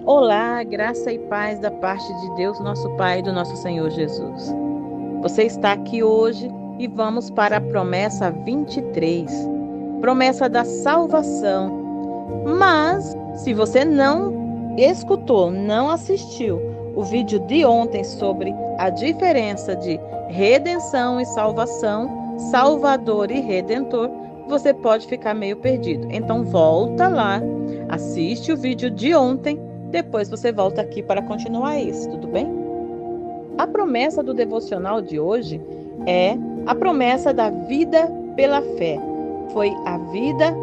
Olá, graça e paz da parte de Deus, nosso Pai e do nosso Senhor Jesus. Você está aqui hoje e vamos para a promessa 23, promessa da salvação. Mas, se você não escutou, não assistiu o vídeo de ontem sobre a diferença de redenção e salvação, Salvador e Redentor, você pode ficar meio perdido. Então, volta lá, assiste o vídeo de ontem. Depois você volta aqui para continuar isso, tudo bem? A promessa do devocional de hoje é a promessa da vida pela fé. Foi a vida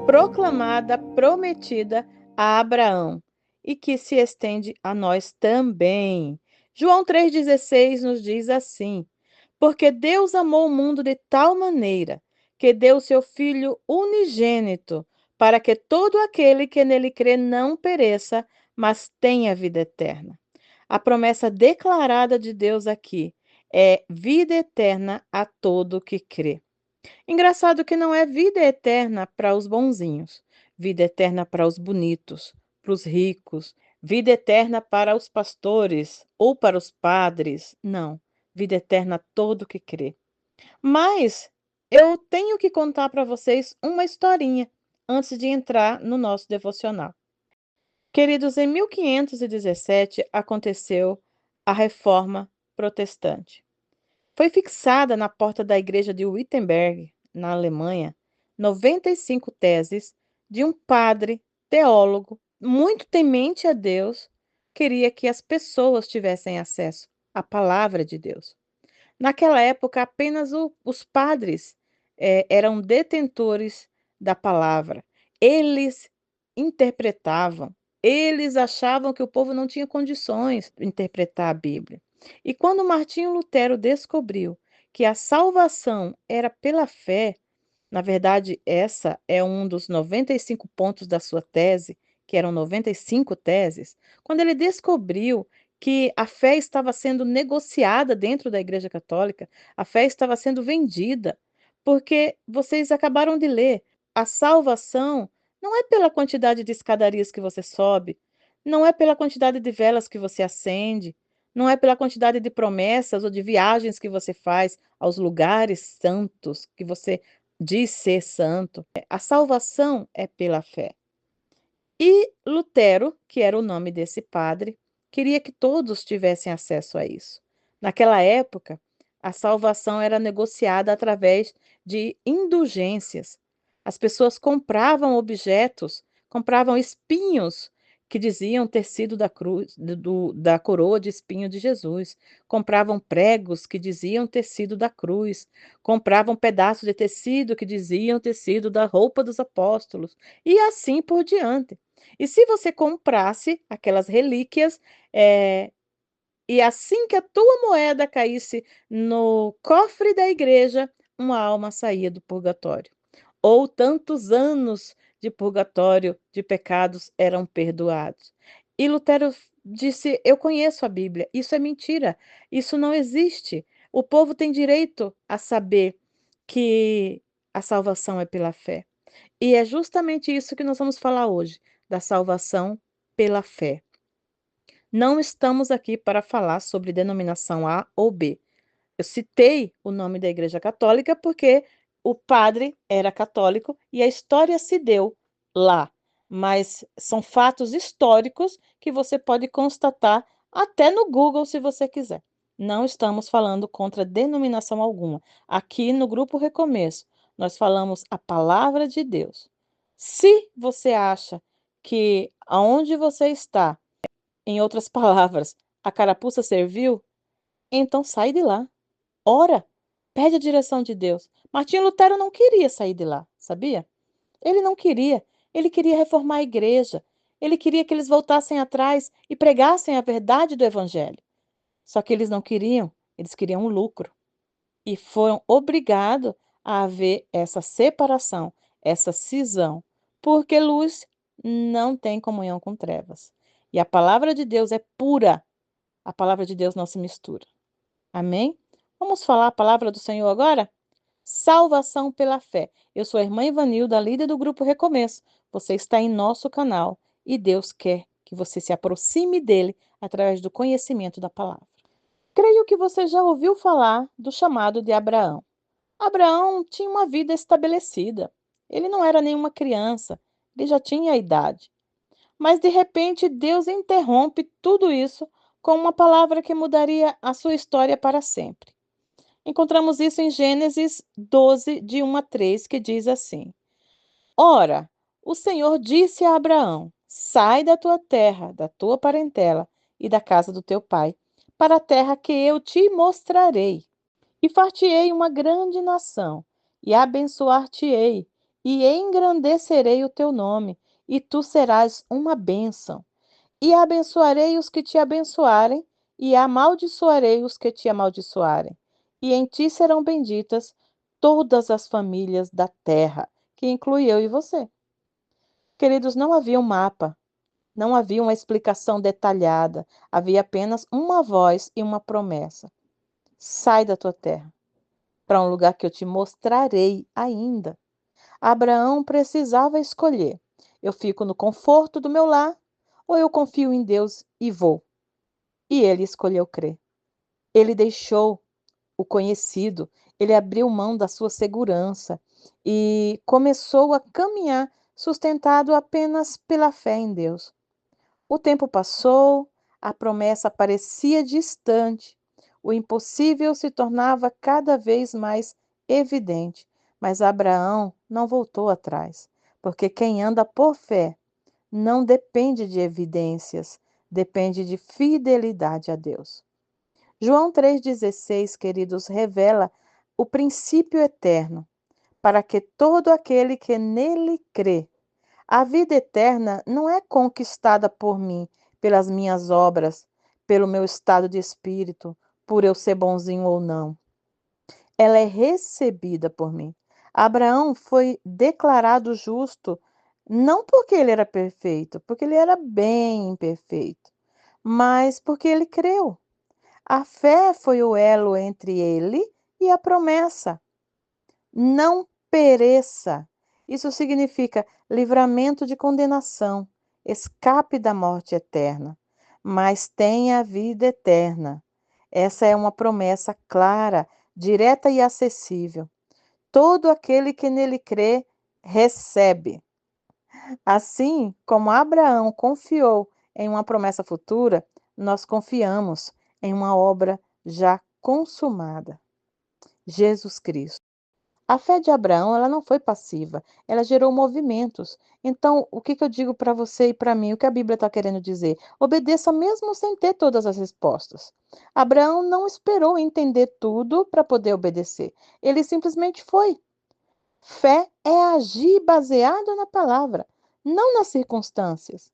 proclamada, prometida a Abraão e que se estende a nós também. João 3,16 nos diz assim: porque Deus amou o mundo de tal maneira que deu seu Filho unigênito, para que todo aquele que nele crê não pereça, mas tenha vida eterna. A promessa declarada de Deus aqui é vida eterna a todo que crê. Engraçado que não é vida eterna para os bonzinhos, vida eterna para os bonitos, para os ricos, vida eterna para os pastores ou para os padres. Não, vida eterna a todo que crê. Mas eu tenho que contar para vocês uma historinha antes de entrar no nosso devocional. Queridos, em 1517 aconteceu a Reforma Protestante. Foi fixada na porta da igreja de Wittenberg, na Alemanha, 95 teses de um padre teólogo muito temente a Deus, queria que as pessoas tivessem acesso à palavra de Deus. Naquela época, apenas os padres eram detentores da palavra. Eles interpretavam, eles achavam que o povo não tinha condições de interpretar a Bíblia. E quando Martinho Lutero descobriu que a salvação era pela fé, na verdade, essa é um dos 95 pontos da sua tese, que eram 95 teses. Quando ele descobriu que a fé estava sendo negociada dentro da Igreja Católica, a fé estava sendo vendida, porque vocês acabaram de ler, a salvação não é pela quantidade de escadarias que você sobe, não é pela quantidade de velas que você acende, não é pela quantidade de promessas ou de viagens que você faz aos lugares santos que você diz ser santo. A salvação é pela fé. E Lutero, que era o nome desse padre, queria que todos tivessem acesso a isso. Naquela época, a salvação era negociada através de indulgências. As pessoas compravam objetos, compravam espinhos que diziam ter sido da cruz, da coroa de espinho de Jesus, compravam pregos que diziam ter sido da cruz, compravam pedaços de tecido que diziam ter sido da roupa dos apóstolos, e assim por diante. E se você comprasse aquelas relíquias, e assim que a tua moeda caísse no cofre da igreja, uma alma saía do purgatório. Ou tantos anos de purgatório de pecados eram perdoados. E Lutero disse: eu conheço a Bíblia, isso é mentira, isso não existe. O povo tem direito a saber que a salvação é pela fé. E é justamente isso que nós vamos falar hoje, da salvação pela fé. Não estamos aqui para falar sobre denominação A ou B. Eu citei o nome da Igreja Católica porque o padre era católico e a história se deu lá. Mas são fatos históricos que você pode constatar até no Google, se você quiser. Não estamos falando contra denominação alguma. Aqui no Grupo Recomeço, nós falamos a palavra de Deus. Se você acha que aonde você está, em outras palavras, a carapuça serviu, então sai de lá. Ora, pede a direção de Deus. Martinho Lutero não queria sair de lá, sabia? Ele não queria. Ele queria reformar a igreja. Ele queria que eles voltassem atrás e pregassem a verdade do evangelho. Só que eles não queriam, eles queriam um lucro. E foram obrigados a haver essa separação, essa cisão, porque luz não tem comunhão com trevas. E a palavra de Deus é pura. A palavra de Deus não se mistura. Amém? Vamos falar a palavra do Senhor agora? Salvação pela fé. Eu sou a irmã Ivanilda, líder do Grupo Recomeço. Você está em nosso canal e Deus quer que você se aproxime dele através do conhecimento da palavra. Creio que você já ouviu falar do chamado de Abraão. Abraão tinha uma vida estabelecida. Ele não era nenhuma criança, ele já tinha a idade. Mas de repente Deus interrompe tudo isso com uma palavra que mudaria a sua história para sempre. Encontramos isso em Gênesis 12, de 1 a 3, que diz assim: Ora, o Senhor disse a Abraão: Sai da tua terra, da tua parentela e da casa do teu pai, para a terra que eu te mostrarei. E far-te-ei uma grande nação, e abençoar-te-ei, e engrandecerei o teu nome, e tu serás uma bênção. E abençoarei os que te abençoarem, e amaldiçoarei os que te amaldiçoarem. E em ti serão benditas todas as famílias da terra, que inclui eu e você. Queridos, não havia um mapa, não havia uma explicação detalhada, havia apenas uma voz e uma promessa. Sai da tua terra, para um lugar que eu te mostrarei ainda. Abraão precisava escolher: eu fico no conforto do meu lar ou eu confio em Deus e vou? E ele escolheu crer. Ele deixou o conhecido, ele abriu mão da sua segurança e começou a caminhar sustentado apenas pela fé em Deus. O tempo passou, a promessa parecia distante, o impossível se tornava cada vez mais evidente, mas Abraão não voltou atrás, porque quem anda por fé não depende de evidências, depende de fidelidade a Deus. João 3,16, queridos, revela o princípio eterno, para que todo aquele que nele crê. A vida eterna não é conquistada por mim, pelas minhas obras, pelo meu estado de espírito, por eu ser bonzinho ou não. Ela é recebida por mim. Abraão foi declarado justo, não porque ele era perfeito, porque ele era bem imperfeito, mas porque ele creu. A fé foi o elo entre ele e a promessa. Não pereça. Isso significa livramento de condenação, escape da morte eterna, mas tenha a vida eterna. Essa é uma promessa clara, direta e acessível. Todo aquele que nele crê, recebe. Assim como Abraão confiou em uma promessa futura, nós confiamos em uma obra já consumada, Jesus Cristo. A fé de Abraão, ela não foi passiva, ela gerou movimentos. Então, o que eu digo para você e para mim? O que a Bíblia está querendo dizer? Obedeça mesmo sem ter todas as respostas. Abraão não esperou entender tudo para poder obedecer. Ele simplesmente foi. Fé é agir baseado na palavra, não nas circunstâncias.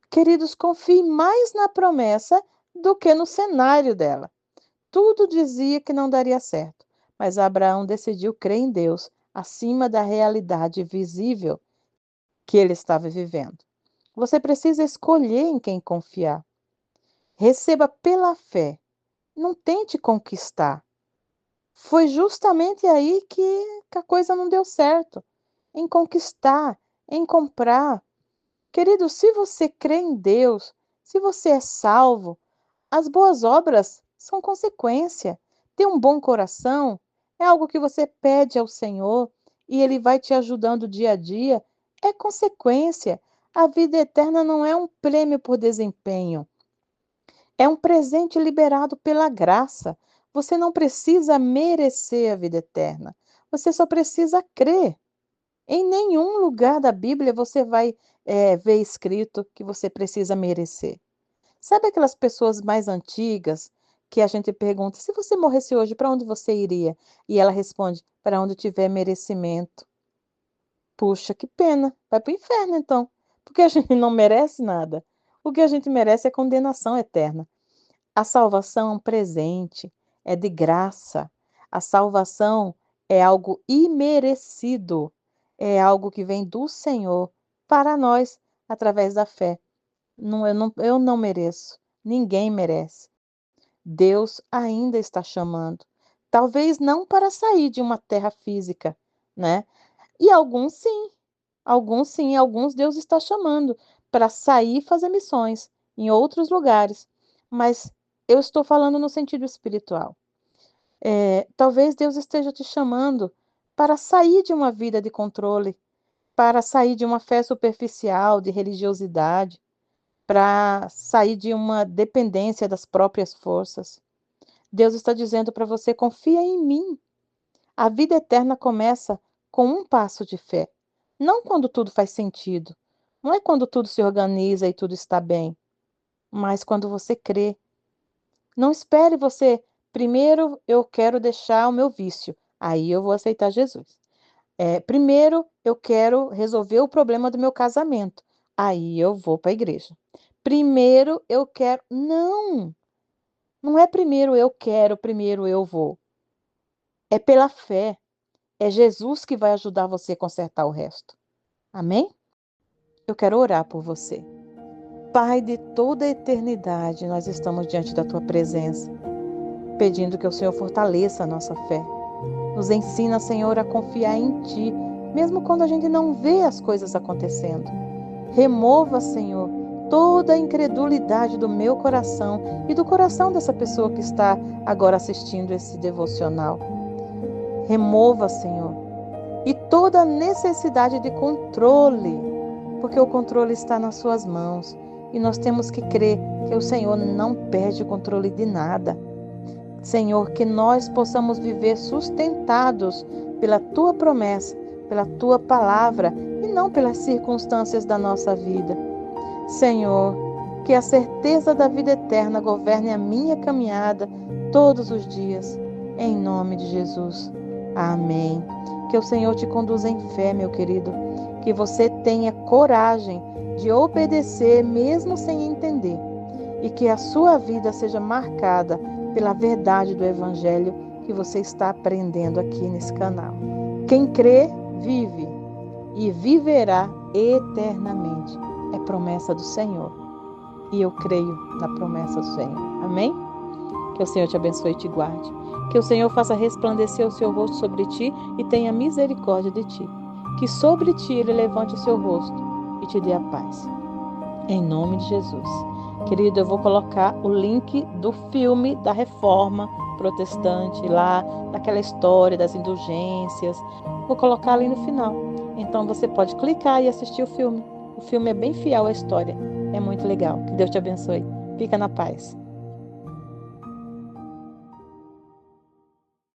Queridos, confie mais na promessa do que no cenário dela. Tudo dizia que não daria certo, mas Abraão decidiu crer em Deus acima da realidade visível que ele estava vivendo. Você precisa escolher em quem confiar. Receba pela fé. Não tente conquistar. Foi justamente aí que a coisa não deu certo. Em conquistar, em comprar. Querido, se você crê em Deus, se você é salvo, as boas obras são consequência. Ter um bom coração é algo que você pede ao Senhor e Ele vai te ajudando dia a dia. É consequência. A vida eterna não é um prêmio por desempenho, é um presente liberado pela graça. Você não precisa merecer a vida eterna, você só precisa crer. Em nenhum lugar da Bíblia você vai ver escrito que você precisa merecer. Sabe aquelas pessoas mais antigas que a gente pergunta: se você morresse hoje, para onde você iria? E ela responde: para onde tiver merecimento. Puxa, que pena, vai para o inferno então, porque a gente não merece nada. O que a gente merece é condenação eterna. A salvação é um presente, é de graça. A salvação é algo imerecido, é algo que vem do Senhor para nós através da fé. Não, eu não mereço, ninguém merece. Deus ainda está chamando. Talvez não para sair de uma terra física, né? E alguns sim, alguns Deus está chamando para sair e fazer missões em outros lugares. Mas eu estou falando no sentido espiritual. Talvez Deus esteja te chamando para sair de uma vida de controle, para sair de uma fé superficial, de religiosidade, para sair de uma dependência das próprias forças. Deus está dizendo para você: confia em mim. A vida eterna começa com um passo de fé. Não quando tudo faz sentido. Não é quando tudo se organiza e tudo está bem. Mas quando você crê. Não espere você. Primeiro eu quero deixar o meu vício. Aí eu vou aceitar Jesus. Primeiro eu quero resolver o problema do meu casamento. Aí eu vou para a igreja. Primeiro eu quero. Não! Não é primeiro eu quero, primeiro eu vou. É pela fé. É Jesus que vai ajudar você a consertar o resto. Amém? Eu quero orar por você. Pai de toda a eternidade, nós estamos diante da tua presença, pedindo que o Senhor fortaleça a nossa fé. Nos ensina, Senhor, a confiar em ti, mesmo quando a gente não vê as coisas acontecendo. Remova, Senhor, toda a incredulidade do meu coração e do coração dessa pessoa que está agora assistindo esse devocional. Remova, Senhor, e toda a necessidade de controle, porque o controle está nas suas mãos e nós temos que crer que o Senhor não perde o controle de nada. Senhor, que nós possamos viver sustentados pela tua promessa, pela tua palavra e não pelas circunstâncias da nossa vida. Senhor, que a certeza da vida eterna governe a minha caminhada todos os dias, em nome de Jesus. Amém. Que o Senhor te conduza em fé, meu querido, que você tenha coragem de obedecer mesmo sem entender e que a sua vida seja marcada pela verdade do Evangelho que você está aprendendo aqui nesse canal. Quem crê, vive e viverá eternamente. É promessa do Senhor. E eu creio na promessa do Senhor. Amém? Que o Senhor te abençoe e te guarde. Que o Senhor faça resplandecer o seu rosto sobre ti e tenha misericórdia de ti. Que sobre ti Ele levante o seu rosto e te dê a paz. Em nome de Jesus. Querido, eu vou colocar o link do filme da Reforma Protestante lá, daquela história das indulgências. Vou colocar ali no final. Então você pode clicar e assistir o filme. O filme é bem fiel à história. É muito legal. Que Deus te abençoe. Fica na paz.